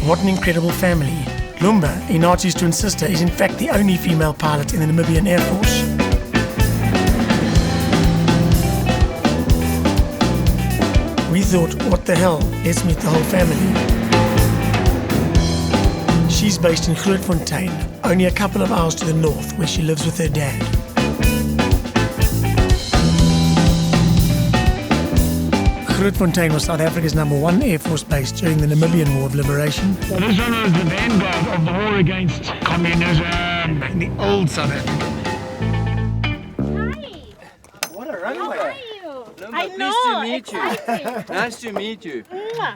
What an incredible family. Lumba, Inati's twin sister, is in fact the only female pilot in the Namibian Air Force. We thought, what the hell, let's meet the whole family. She's based in Grootfontein, only a couple of hours to the north, where she lives with her dad. Grootfontein was South Africa's #1 Air Force base during the Namibian War of Liberation. Well, this one was the vanguard of the war against communism in the old South Africa. What a runway! I know. Nice to meet you. Nice to meet you.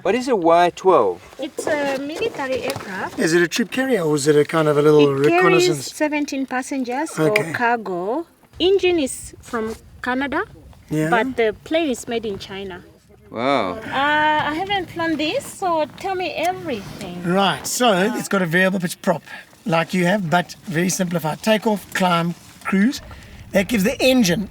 What is a Y-12? It's a military aircraft. Is it a troop carrier or is it a kind of a little It carries reconnaissance? 17 passengers Okay. or cargo. Engine is from Canada, Yeah. but the plane is made in China. Wow. I haven't flown this, so tell me everything. Right, so it's got a variable pitch prop, like you have, but very simplified. Takeoff, climb, cruise. That gives the engine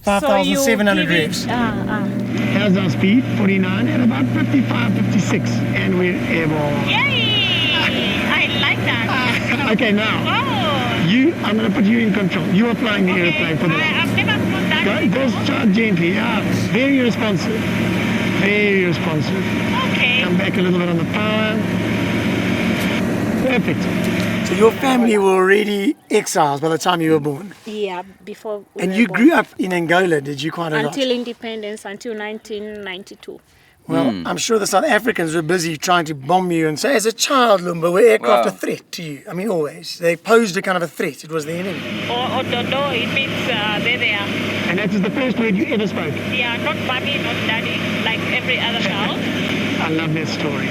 5,700 revs. Here's our speed, 49 at about 55, 56, and we're airborne. Yay! I like that. Okay, now, Oh, I'm going to put you in control. You are flying the airplane for the... I've never flown that. Go start gently, very responsive. Very responsive. Okay. Come back a little bit on the power. Perfect. So your family were already exiles by the time you were born. Yeah, before. we And were you born. grew up in Angola, did you, quite a lot? Until independence, until 1992. Well, I'm sure the South Africans were busy trying to bomb you and say, as a child, Lumba, were aircraft a Wow. threat to you? I mean, always. They posed a kind of a threat. It was the enemy. Or dodo, it means there they are. And that is the first word you ever spoke. Yeah, not mommy, not daddy, like every other child. I love that story.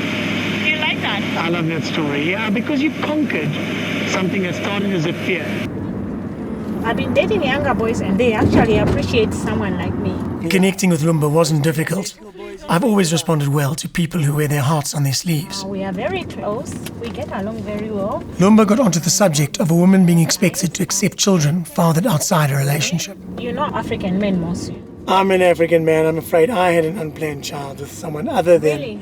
You like that? I love that story. Yeah, because you conquered something that started as a fear. I've been dating younger boys and they actually appreciate someone like me. Connecting with Lumba wasn't difficult. I've always responded well to people who wear their hearts on their sleeves. We are very close. We get along very well. Lumba got onto the subject of a woman being expected to accept children fathered outside a relationship. You know African men mostly. I'm an African man. I'm afraid I had an unplanned child with someone other than Really?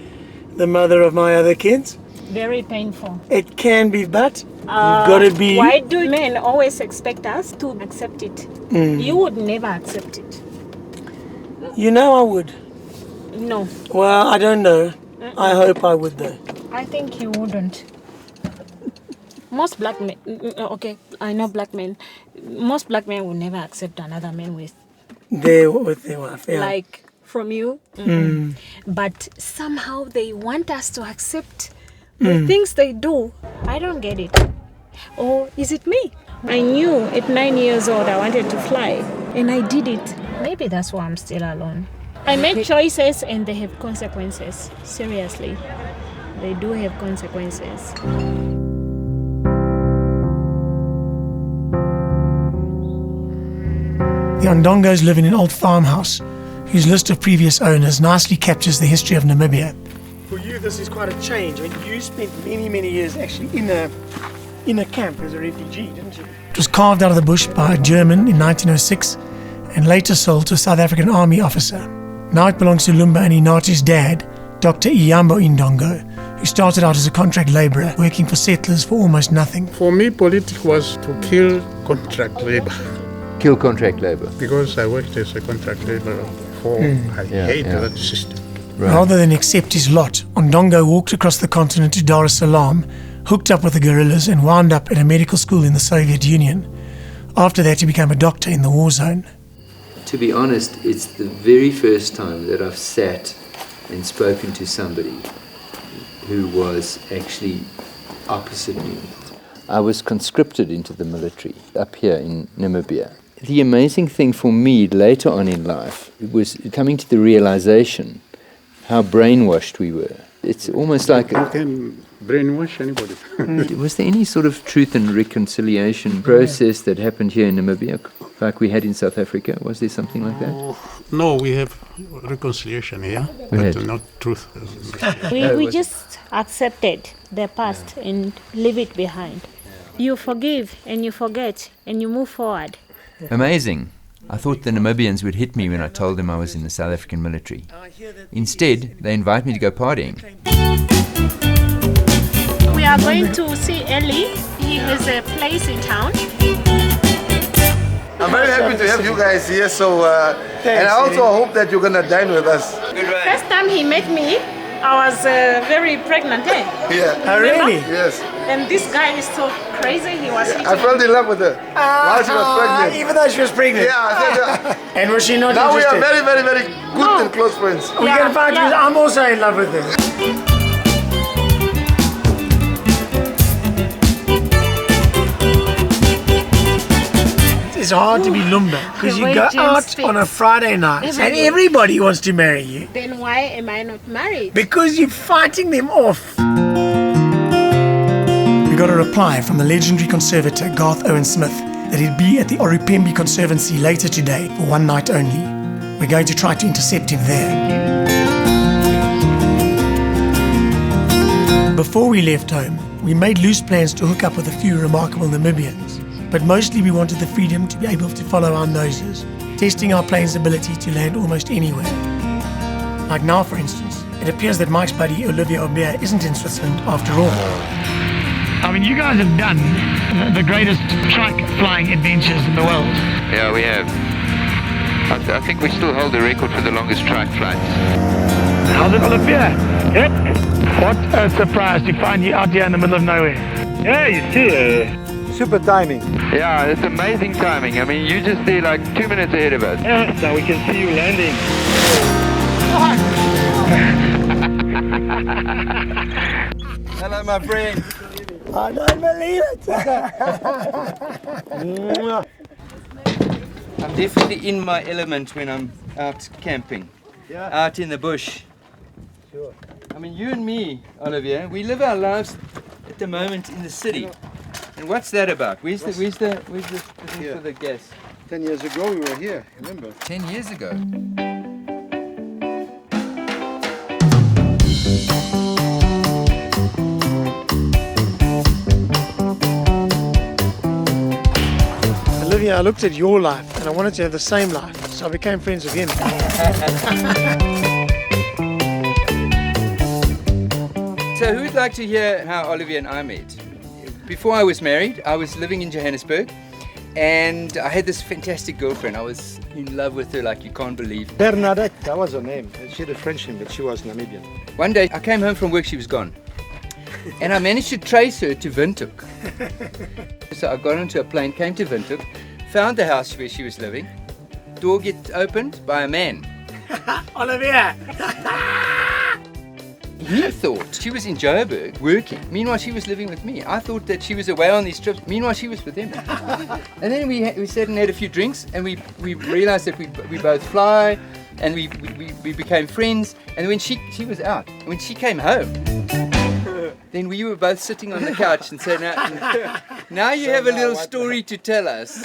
the mother of my other kids. Very painful. It can be, but you've got to be... Why do men always expect us to accept it? You would never accept it. You know I would. No, Well, I don't know. I hope I would, though. I think you wouldn't. Most black men, okay, I know black men. Most black men will never accept another man with With their wife, yeah. like from you. But somehow they want us to accept the things they do. I don't get it. Or is it me? I knew at 9 years old I wanted to fly and I did it. Maybe that's why I'm still alone. I make choices and they have consequences. Seriously. They do have consequences. The Ondongos live in an old farmhouse whose list of previous owners nicely captures the history of Namibia. For you, this is quite a change. I mean, you spent many, many years actually in a camp as a refugee, didn't you? It was carved out of the bush by a German in 1906 and later sold to a South African army officer. Now it belongs to Lumba and Inati's dad, Dr. Iyambo Indongo, who started out as a contract labourer working for settlers for almost nothing. For me, politics was to kill contract labor Kill contract labour. because I worked as a contract laborer before. I hate that system. Right. Rather than accept his lot, Ondongo walked across the continent to Dar es Salaam, hooked up with the guerrillas and wound up at a medical school in the Soviet Union. After that, he became a doctor in the war zone. To be honest, it's the very first time that I've sat and spoken to somebody who was actually opposite me. I was conscripted into the military up here in Namibia. The amazing thing for me later on in life was coming to the realization how brainwashed we were. It's almost like... You can brainwash anybody. Was there any sort of truth and reconciliation process that happened here in Namibia, like we had in South Africa? Was there something like that? No, we have reconciliation here, but not truth. We just accepted the past and leave it behind. You forgive and you forget and you move forward. Amazing. I thought the Namibians would hit me when I told them I was in the South African military. Instead, they invite me to go partying. are going to see Ellie. He has a place in town. I'm very happy to have you guys here. So, and I also hope that you're gonna dine with us. First time he met me, I was very pregnant. Yeah. Oh, really? Yes. And this guy is so crazy. He was. I fell in love with her while she was pregnant. Even though she was pregnant. Yeah. I said, And was she not now we interested? are very, very, very good and close friends. We can find you. I'm also in love with her. It's hard to be Lumba because you go out on a Friday night and everybody wants to marry you. Then why am I not married? Because you're fighting them off. We got a reply from the legendary conservator Garth Owen Smith that he'd be at the Orupembi Conservancy later today for one night only. We're going to try to intercept him there. Before we left home, we made loose plans to hook up with a few remarkable Namibians, but mostly we wanted the freedom to be able to follow our noses, testing our plane's ability to land almost anywhere. Like now, for instance, it appears that Mike's buddy Olivier Aubert isn't in Switzerland after all. I mean, you guys have done the greatest trike flying adventures in the world. Yeah, we have. I think we still hold the record for the longest trike flights. How's it, Olivier? Yep. What a surprise to find you out here in the middle of nowhere. Yeah, you see. Super timing. Yeah, it's amazing timing. I mean, you just there like 2 minutes ahead of us. Yeah, now we can see you landing. Hello, my friend. I don't believe it. I'm definitely in my element when I'm out camping, out in the bush. Sure. I mean, you and me, Olivier, we live our lives at the moment in the city. And what's that about? Where's the thing for the gas? 10 years ago we were here, remember? 10 years ago. Olivia, I looked at your life and I wanted to have the same life, so I became friends with him. So who would like to hear how Olivier and I met? Before I was married, I was living in Johannesburg and I had this fantastic girlfriend. I was in love with her like you can't believe. Bernadette, that was her name. She had a French name, but she was Namibian. One day I came home from work, she was gone. And I managed to trace her to Windhoek. So I got onto a plane, came to Windhoek, found the house where she was living. Door gets opened by a man. Olivia! He thought she was in Joburg working. Meanwhile, she was living with me. I thought that she was away on these trips. Meanwhile, she was with him. And then we sat and had a few drinks, and we realized that we both fly, and we became friends. And when she was out, when she came home, then we were both sitting on the couch and said, now you have a little story to tell us.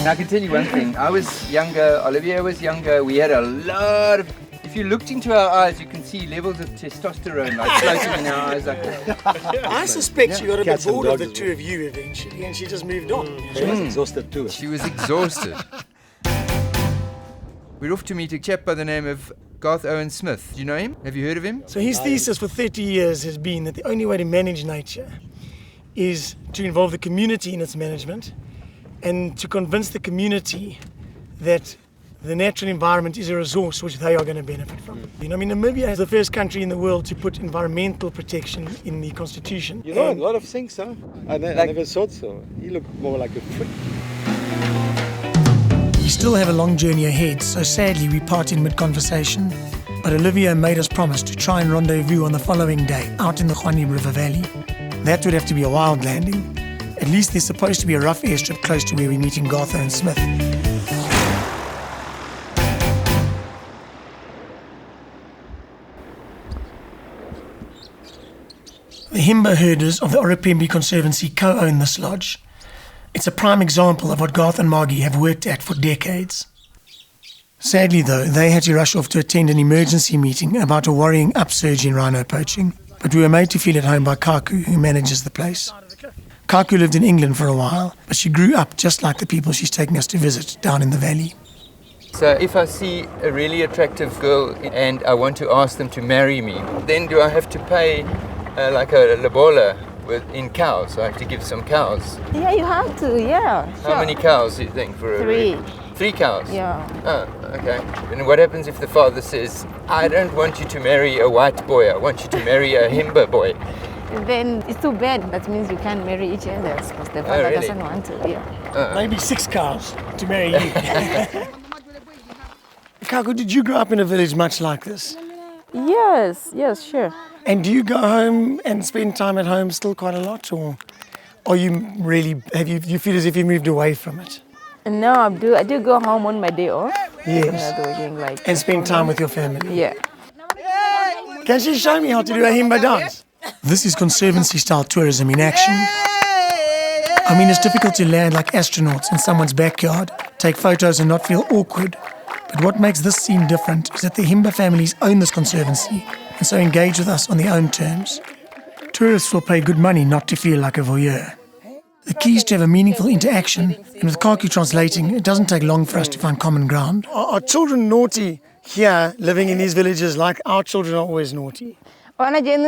Now I can tell you one thing. I was younger, Olivier was younger. We had a lot of... If you looked into our eyes, you can see levels of testosterone like floating in our eyes like that. I suspect she got a bit bored of the two of you eventually and she just moved on. She was exhausted too. She was exhausted. We're off to meet a chap by the name of Garth Owen Smith. Do you know him? Have you heard of him? So his thesis for 30 years has been that the only way to manage nature is to involve the community in its management and to convince the community that the natural environment is a resource which they are going to benefit from. You know, I mean, Namibia is the first country in the world to put environmental protection in the constitution. You know, a lot of things, huh? I never thought so. He looked more like a freak. We still have a long journey ahead, so sadly we part in mid-conversation. But Olivia made us promise to try and rendezvous on the following day out in the Hwani River Valley. That would have to be a wild landing. At least there's supposed to be a rough airstrip close to where we're meeting Garth and Smith. The Himba herders of the Orupembi Conservancy co-own this lodge. It's a prime example of what Garth and Margie have worked at for decades. Sadly though, they had to rush off to attend an emergency meeting about a worrying upsurge in rhino poaching, but we were made to feel at home by Kaku, who manages the place. Kaku lived in England for a while, but she grew up just like the people she's taking us to visit down in the valley. So if I see a really attractive girl and I want to ask them to marry me, then do I have to pay like a lobola in cows. I have to give some cows. Yeah, you have to, yeah. How many cows do you think for a 3. 3 cows? Yeah. Oh, okay. And what happens if the father says, I don't want you to marry a white boy, I want you to marry a Himba boy? Then it's too bad. That means you can't marry each other because the father really? doesn't want to. Yeah. Maybe 6 cows to marry you. Kako, did you grow up in a village much like this? Yes, sure. And do you go home and spend time at home still quite a lot, or are you really, you feel as if you moved away from it? No, I do go home on my day off. Yes. Doing like And spend time with your family? Yeah. Can she show me how to do a Himba dance? This is conservancy-style tourism in action. I mean, it's difficult to land like astronauts in someone's backyard, take photos and not feel awkward. But what makes this scene different is that the Himba families own this conservancy and so engage with us on their own terms. Tourists will pay good money not to feel like a voyeur. The key is to have a meaningful interaction, and with Kaku translating, it doesn't take long for us to find common ground. Are children naughty here, living in these villages, like our children are always naughty? All children,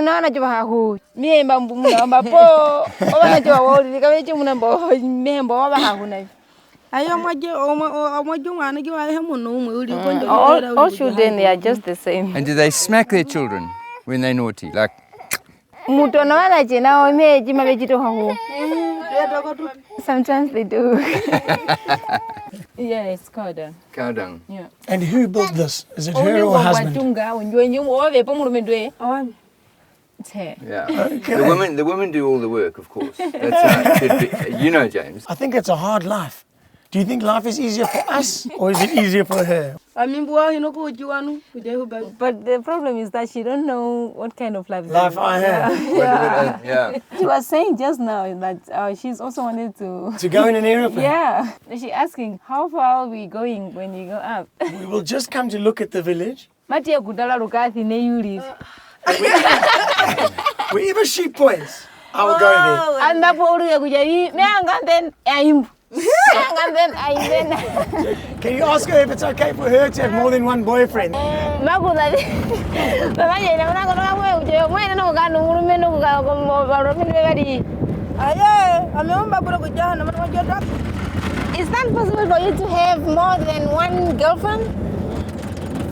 they are just the same. And do they smack their children when they're naughty? Like, Sometimes they do. Yeah, it's cow dung. cow dung. Yeah. And who built this? Is it her or husband? It's her. Yeah. Okay. The women do all the work, of course. That's how it should be. You know, James. I think it's a hard life. Do you think life is easier for us, or is it easier for her? But the problem is that she don't know what kind of life I have. Yeah. She was saying just now that she's also wanted To go in an aeroplane? Yeah. She's asking, how far are we going when you go up? We will just come to look at the village. Wherever she points, I will go there. Can you ask her if it's okay for her to have more than one boyfriend? Is that possible for you to have more than one girlfriend?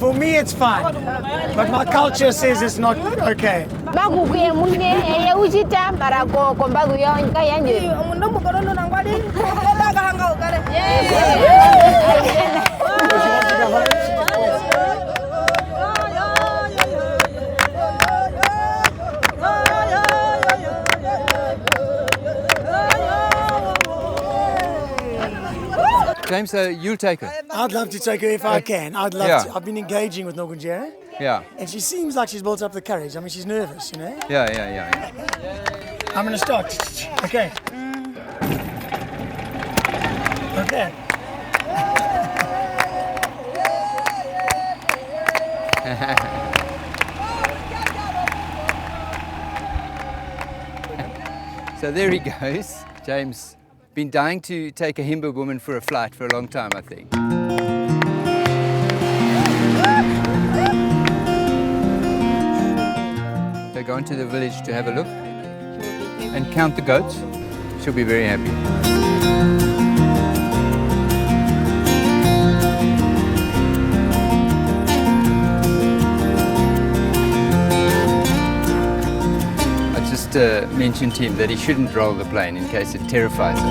For me, it's fine. But my culture says it's not okay. James, you'll take her. I'd love to take her if I can. I'd love Yeah. to. I've been engaging with Nogunjera, Yeah. and she seems like she's built up the courage. I mean, she's nervous, you know? Yeah. I'm going to start. Okay. Okay. So there he goes. James, been dying to take a Himba woman for a flight for a long time, I think. So go into the village to have a look and count the goats. She'll be very happy. Mentioned to him that he shouldn't roll the plane in case it terrifies him.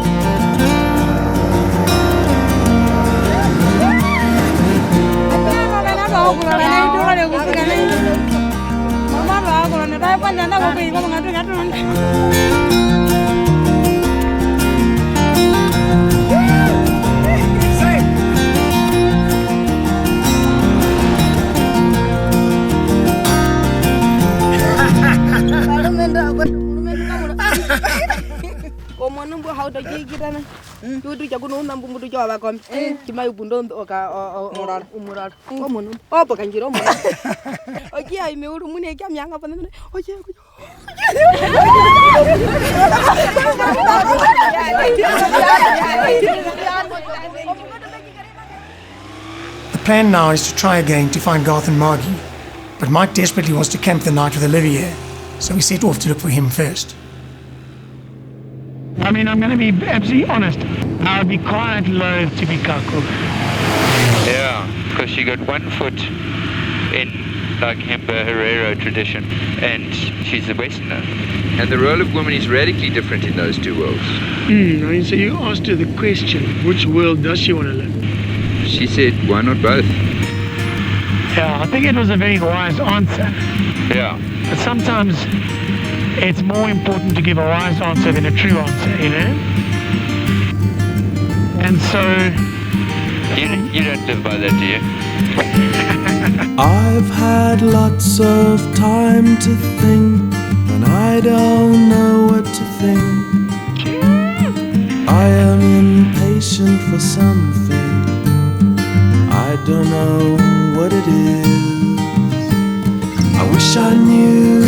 The plan now is to try again to find Garth and Margie, but Mike desperately wants to camp the night with Olivier, so we set off to look for him first. I mean, I'm going to be absolutely honest. I would be quite loath to be kaku. Yeah, because she got 1 foot in like Himba Herero tradition, and she's a Westerner. And the role of woman is radically different in those two worlds. I mean, so you asked her the question, which world does she want to live? She said, why not both? Yeah, I think it was a very wise answer. Yeah. But sometimes it's more important to give a wise answer than a true answer, you know? And so... You don't live by that, do you? I've had lots of time to think, and I don't know what to think. I am impatient for something, I don't know what it is. I wish I knew.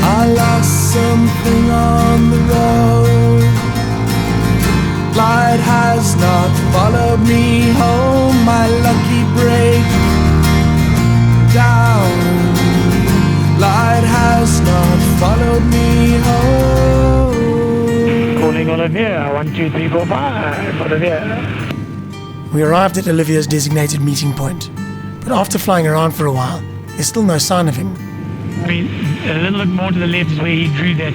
I lost something on the road. Light has not followed me home. My lucky break down. Light has not followed me home. Calling Olivia, 1, 2, 3, 4, 5, Olivia. We arrived at Olivia's designated meeting point, but after flying around for a while, there's still no sign of him. I mean, a little bit more to the left is where he drew that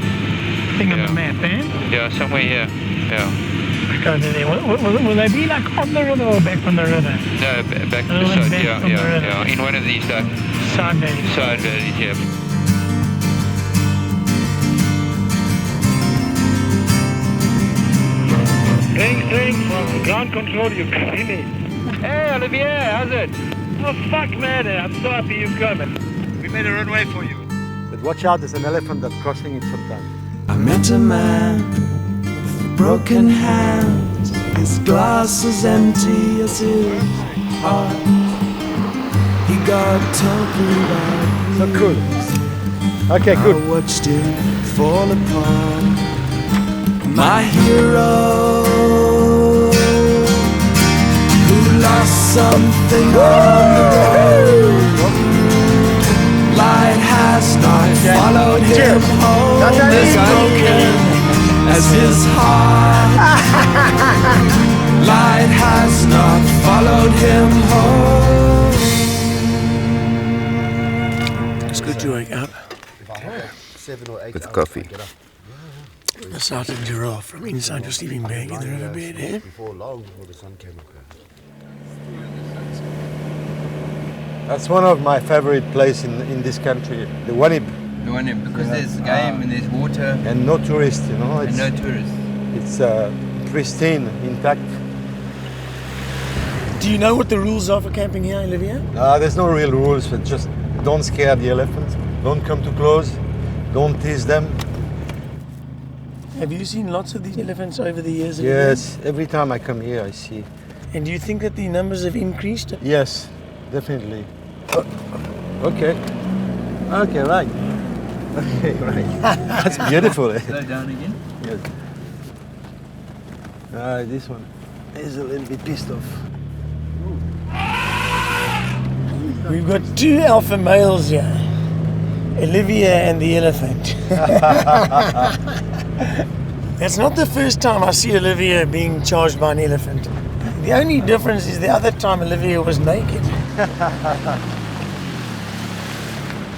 thing on the map, eh? Yeah, somewhere here. Yeah. Go to there. Will they be like on the river or back from the river? No, back A little beside, bit yeah, from the river. yeah. In one of these Side valleys. side valleys, yeah. Thanks, from ground control, you finished. Hey, Olivier, how's it? Oh, fuck, man, I'm so happy you've come. We made a runway for you. But watch out, there's an elephant that's crossing it sometime. I met a man with broken hands. His glass was empty as his heart. He got talking about me. So cool. Okay, I good. watched him fall apart. My hero, who lost something on the road. Light has not followed him home. As broken as his heart. Light has not followed him home. It's good to wake up. 7 or 8 With coffee. A sighted giraffe from inside your sleeping bag in the riverbed, eh? Long before the sun came up. That's one of my favorite places in this country, the Wanib. The one, because there's game and there's water And no tourists, you know. and no tourists. It's pristine, intact. Do you know what the rules are for camping here, Olivia? There's no real rules, but just don't scare the elephants. Don't come too close. Don't tease them. Have you seen lots of these elephants over the years? Olivia? Yes, every time I come here, I see. And do you think that the numbers have increased? Yes, definitely. Okay. Okay, right. Okay, right. That's beautiful. Slow down again. Yes. This one is a little bit pissed off. We've got 2 alpha males here. Olivia and the elephant. That's not the first time I see Olivia being charged by an elephant. The only difference is the other time Olivia was naked.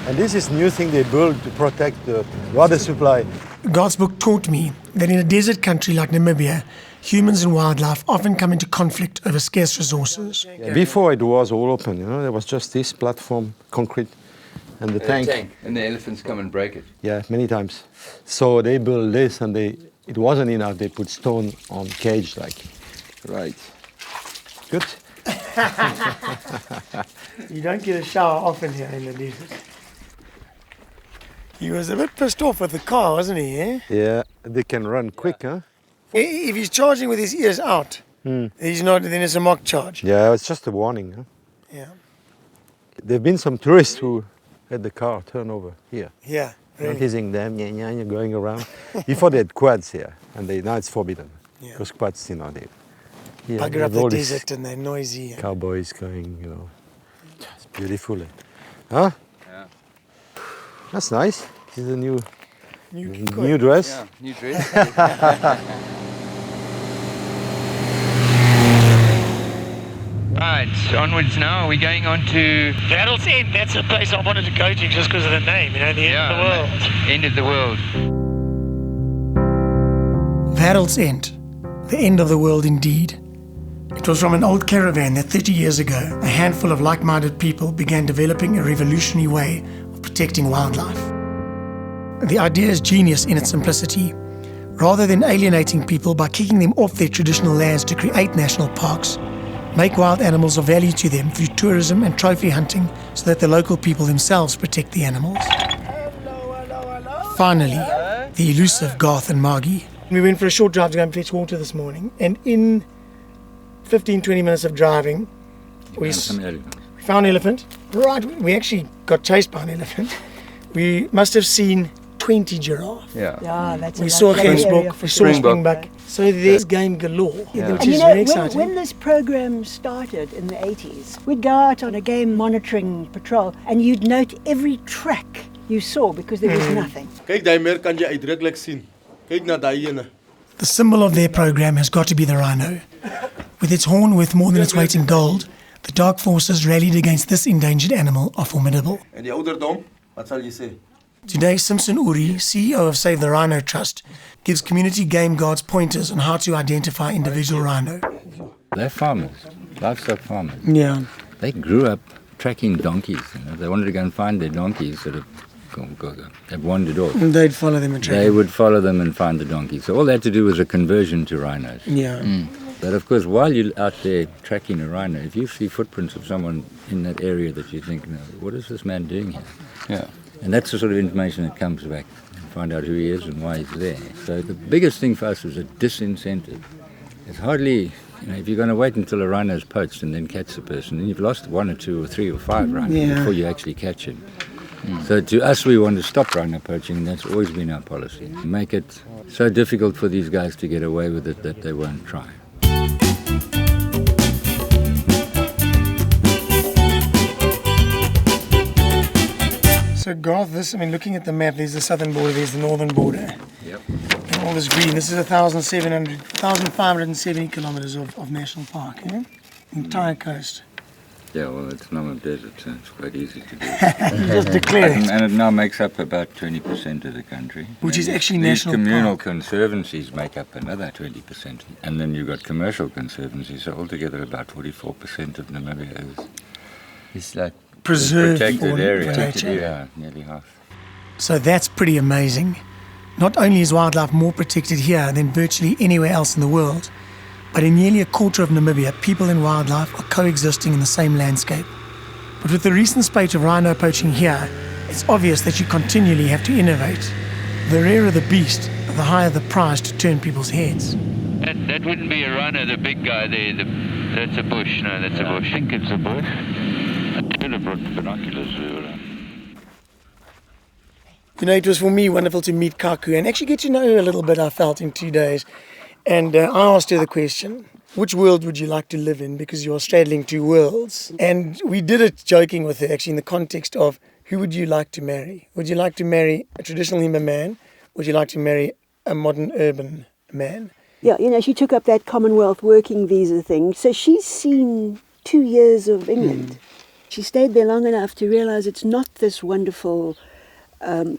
And this is new thing they built to protect the water supply. God's book taught me that in a desert country like Namibia, humans and wildlife often come into conflict over scarce resources. Yeah, before it was all open, you know, there was just this platform, concrete, and the tank. And the elephants come and break it. Yeah, many times. So they built this, and it wasn't enough. They put stone on cage, like, right. Good. You don't get a shower often here in the desert. He was a bit pissed off with the car, wasn't he, eh? Yeah, they can run quick, huh? If he's charging with his ears out, he's not, then it's a mock charge. Yeah, it's just a warning, huh? Yeah. There have been some tourists who had the car turn over here. Yeah, really. Teasing them, going around. Before they had quads here, and now it's forbidden. Yeah. Because quads, you know, they Bugger up have all the these desert and they're noisy. cowboys going, you know. It's beautiful, huh? Yeah. That's nice. This is a new New dress. Yeah, new dress. Right, onwards now. We're going on to Battle's End, that's a place I wanted to go to just because of the name, the end of the world. end of the world. Varel's End, the end of the world indeed. It was from an old caravan that 30 years ago, a handful of like-minded people began developing a revolutionary way of protecting wildlife. The idea is genius in its simplicity. Rather than alienating people by kicking them off their traditional lands to create national parks, make wild animals of value to them through tourism and trophy hunting so that the local people themselves protect the animals. Finally, the elusive Garth and Margie. We went for a short drive to go and fetch water this morning, and in 15-20 minutes of driving, we found an elephant. Right, we actually got chased by an elephant. We must have seen 20 giraffe. Yeah. That's We saw a Gemsbok, we saw a springbok. So there's game galore, which And is you know, very exciting. when this program started in the 80s, we'd go out on a game monitoring patrol and you'd note every track you saw because there was nothing. Kyk, daai meer kan jy uitdruklik sien. Kyk na daai ene. The symbol of their program has got to be the rhino. With its horn worth more than its weight in gold, the dark forces rallied against this endangered animal are formidable. En die ouderdom, wat sal jy sê? Today, Simpson Uri, CEO of Save the Rhino Trust, gives community game guards pointers on how to identify individual rhino. They're farmers, livestock farmers. Yeah. They grew up tracking donkeys. They wanted to go and find their donkeys that have wandered off. And they'd follow them and track They them. would follow them and find the donkeys. So all they had to do was a conversion to rhinos. Yeah. But of course, while you're out there tracking a rhino, if you see footprints of someone in that area that you think, no, what is this man doing here? Yeah. And that's the sort of information that comes back. Find out who he is and why he's there. So the biggest thing for us was a disincentive. It's hardly, if you're going to wait until a rhino's poached and then catch the person, then you've lost 1 or 2 or 3 or 5 rhinos before you actually catch him. So to us, we want to stop rhino poaching, and that's always been our policy. Make it so difficult for these guys to get away with it that they won't try. So Garth, looking at the map, there's the southern border, there's the northern border. Yep. And all this green, this is 1,570 kilometers of national park, entire coast. Yeah, well, it's Namib Desert, so it's quite easy to do. You just declare it. And it now makes up about 20% of the country. Which is actually These national communal park. conservancies make up another 20%. And then you've got commercial conservancies, so altogether about 44% of Namibia is like Preserved protected for area. nature. Yeah, nearly half. So that's pretty amazing. Not only is wildlife more protected here than virtually anywhere else in the world, but in nearly a quarter of Namibia, people and wildlife are coexisting in the same landscape. But with the recent spate of rhino poaching here, it's obvious that you continually have to innovate. The rarer the beast, the higher the price to turn people's heads. That wouldn't be a rhino, the big guy there. That's a bush. No, that's a bush. I think it's a bush. I should have brought binoculars. It was for me wonderful to meet Kaku and actually get to know her a little bit, I felt, in 2 days. And I asked her the question, which world would you like to live in? Because you're straddling 2 worlds. And we did it joking with her, actually, in the context of who would you like to marry? Would you like to marry a traditional Himba man? Would you like to marry a modern urban man? Yeah, she took up that Commonwealth working visa thing. So she's seen 2 years of England. She stayed there long enough to realize it's not this wonderful,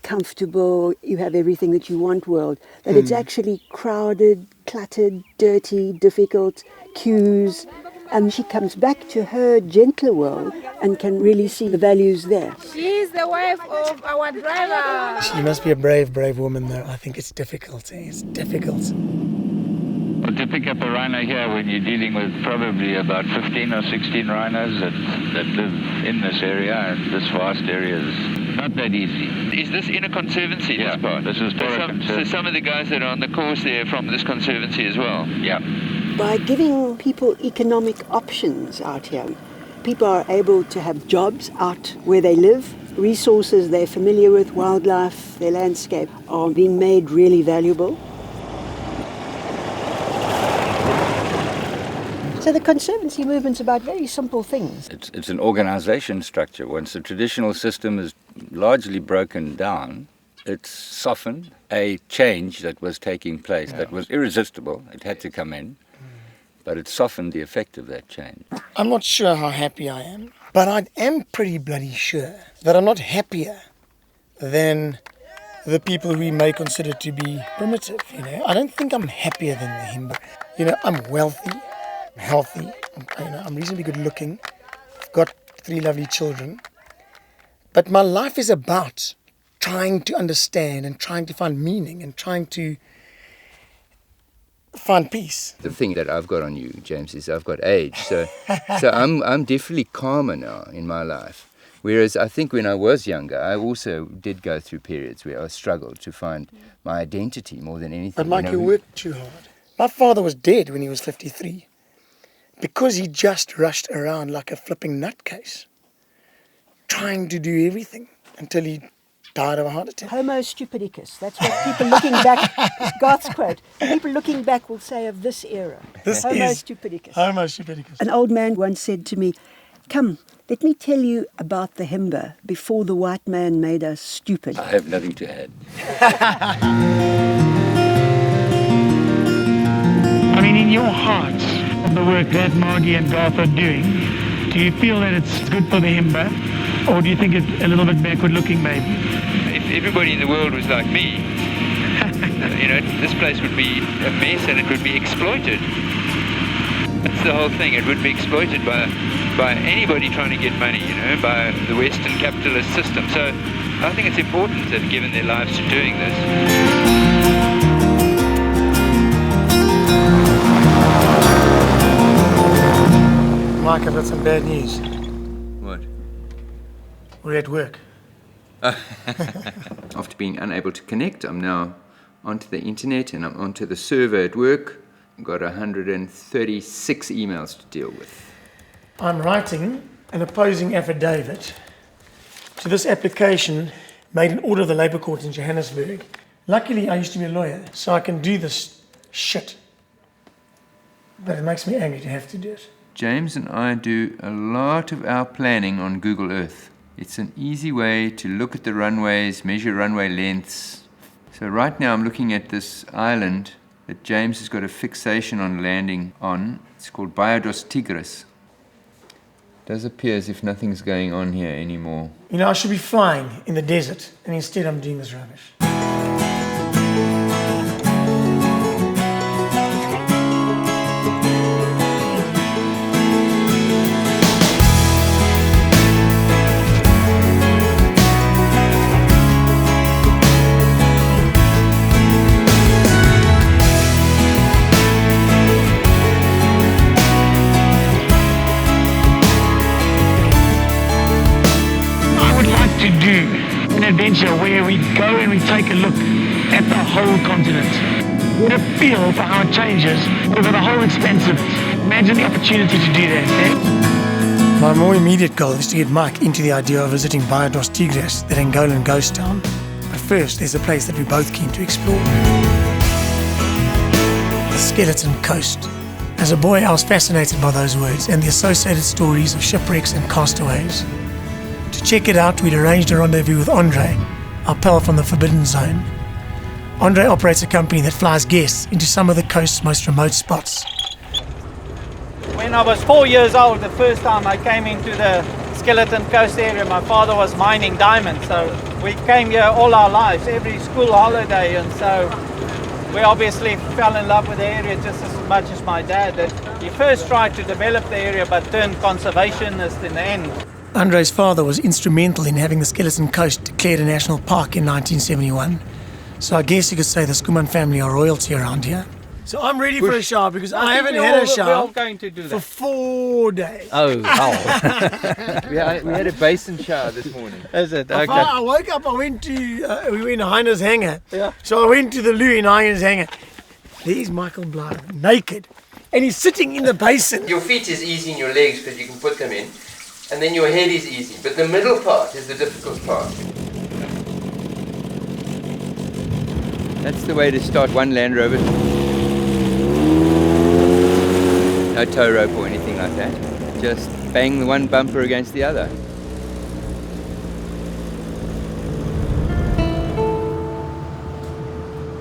comfortable, you have everything that you want world, that it's actually crowded, cluttered, dirty, difficult, queues. And she comes back to her gentler world and can really see the values there. She's the wife of our driver. She must be a brave, brave woman, though. I think it's difficult. It's difficult. Well, to pick up a rhino here when you're dealing with probably about 15 or 16 rhinos that live in this area, and this vast area is not that easy. Is this in a conservancy, this part? This is So some of the guys that are on the course there are from this conservancy as well? Yeah. By giving people economic options out here, people are able to have jobs out where they live. Resources they're familiar with, wildlife, their landscape, are being made really valuable. So the conservancy movement's about very simple things. It's an organization structure. Once the traditional system is largely broken down, it's softened a change that was taking place that was irresistible. It had to come in, but it softened the effect of that change. I'm not sure how happy I am, but I am pretty bloody sure that I'm not happier than the people we may consider to be primitive. I don't think I'm happier than the Himba. I'm wealthy, I'm healthy, I'm reasonably good looking. I've got 3 lovely children. But my life is about trying to understand and trying to find meaning and trying to find peace. The thing that I've got on you, James, is I've got age. So I'm definitely calmer now in my life. Whereas I think when I was younger, I also did go through periods where I struggled to find my identity more than anything. But Mike, you worked too hard. My father was dead when he was 53 because he just rushed around like a flipping nutcase, trying to do everything until he died of a heart attack. Homo stupidicus. That's what people looking back, Garth's quote, people looking back will say of this era. Homo stupidicus. Homo stupidicus. An old man once said to me, "Come, let me tell you about the Himba before the white man made us stupid." I have nothing to add. I mean, in your heart of the work that Margie and Garth are doing, do you feel that it's good for the Himba? Or do you think it's a little bit backward looking maybe? If everybody in the world was like me, this place would be a mess and it would be exploited. That's the whole thing. It would be exploited by anybody trying to get money, by the Western capitalist system. So I think it's important that given their lives to doing this. Mike, I've got some bad news. What? We're at work. After being unable to connect, I'm now onto the internet and I'm onto the server at work. I've got 136 emails to deal with. I'm writing an opposing affidavit to this application made in order of the Labour Court in Johannesburg. Luckily, I used to be a lawyer, so I can do this shit. But it makes me angry to have to do it. James and I do a lot of our planning on Google Earth. It's an easy way to look at the runways, measure runway lengths. So right now I'm looking at this island that James has got a fixation on landing on. It's called Biodos Tigris. Does appear as if nothing's going on here anymore. I should be flying in the desert, and instead I'm doing this rubbish. Adventure where we go and we take a look at the whole continent. Get a feel for how it changes over the whole expanse of it. Imagine the opportunity to do that. My more immediate goal is to get Mike into the idea of visiting Biodos Tigris, that Angolan ghost town. But first, there's a place that we're both keen to explore. The Skeleton Coast. As a boy, I was fascinated by those words and the associated stories of shipwrecks and castaways. To check it out, we'd arranged a rendezvous with Andre, our pal from the Forbidden Zone. Andre operates a company that flies guests into some of the coast's most remote spots. When I was 4 years old, the first time I came into the Skeleton Coast area, my father was mining diamonds, so we came here all our lives, every school holiday, and so we obviously fell in love with the area just as much as my dad did. He first tried to develop the area but turned conservationist in the end. Andre's father was instrumental in having the Skeleton Coast declared a national park in 1971. So I guess you could say the Skuman family are royalty around here. So I'm ready for a shower because I haven't had a shower for 4 days. Oh. we had a basin shower this morning. Is it? Okay. I woke up, we went in Heine's hangar. Yeah. So I went to the loo in Heine's hangar. There's Michael Blyth, naked. And he's sitting in the basin. Your feet is easy in your legs because you can put them in. And then your head is easy, but the middle part is the difficult part. That's the way to start one Land Rover. No tow rope or anything like that. Just bang the one bumper against the other.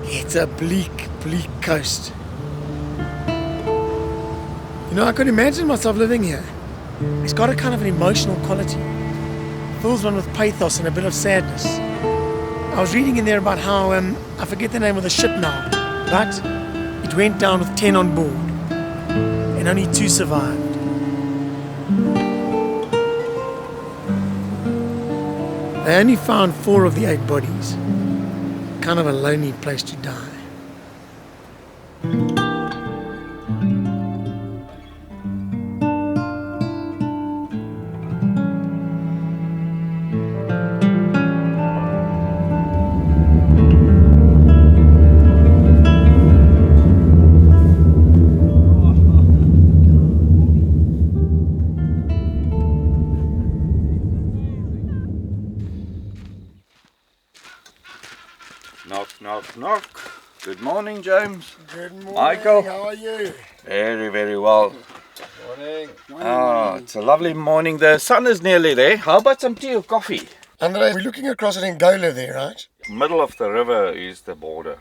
It's a bleak, bleak coast. You know, I could imagine myself living here. It's got a kind of an emotional quality. It fills one with pathos and a bit of sadness. I was reading in there about how, I forget the name of the ship now, but it went down with 10 on board and only 2 survived. They only found 4 of the 8 bodies. Kind of a lonely place to die. Knock, knock, knock. Good morning, James. Good morning. Michael. How are you? Very, very well. Morning. Oh, it's a lovely morning. The sun is nearly there. How about some tea or coffee? Andre, we're looking across at Angola there, right? Middle of the river is the border.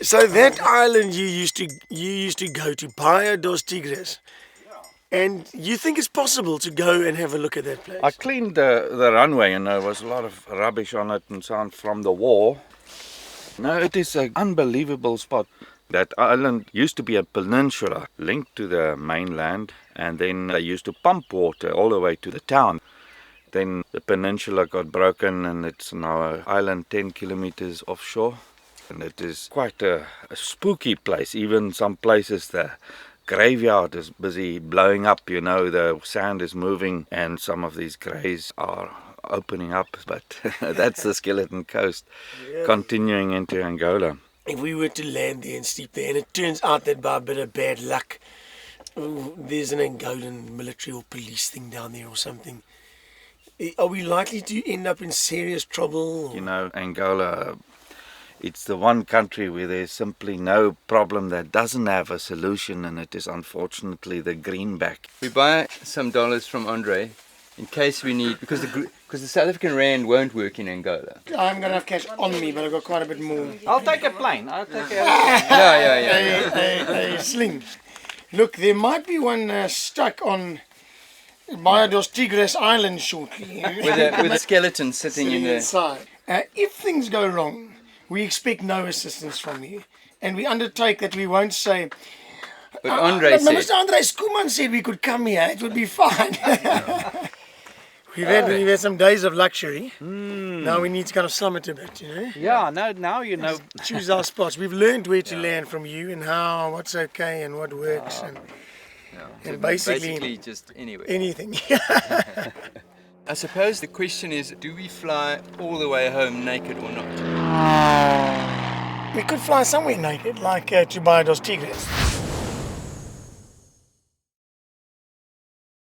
So that island you used to go to, Baía dos Tigres, and you think it's possible to go and have a look at that place? I cleaned the runway and there was a lot of rubbish on it and so on from the war. No, it is an unbelievable spot. That island used to be a peninsula linked to the mainland, and then they used to pump water all the way to the town. Then the peninsula got broken and it's now an island 10 kilometers offshore. And it is quite a spooky place. Even some places the graveyard is busy blowing up, you know, the sand is moving and some of these graves are opening up, but that's the Skeleton Coast, continuing into Angola. If we were to land there and sleep there, and it turns out that by a bit of bad luck, there's an Angolan military or police thing down there or something, are we likely to end up in serious trouble? You know, Angola, it's the one country where there's simply no problem that doesn't have a solution, and it is unfortunately the greenback. We buy some dollars from Andre in case we need, because the South African rand won't work in Angola. I'm going to have cash on me, but I've got quite a bit more. I'll take a plane. I'll take a... Yeah. A sling. Look, there might be one stuck on Baía dos Tigres Island shortly. with a skeleton sitting in there. Inside. If things go wrong, we expect no assistance from you. And we undertake that we won't say... But Andre said... Mr. Andre Skuman said we could come here. It would be fine. We've had some days of luxury. Now we need to kind of slum it a bit, you know? Yeah, now you know. Choose our spots. We've learned where to land from you and how, what's okay and what works. And basically just anywhere. Anything. I suppose the question is, do we fly all the way home naked or not? We could fly somewhere naked, like to Baía dos Tigres.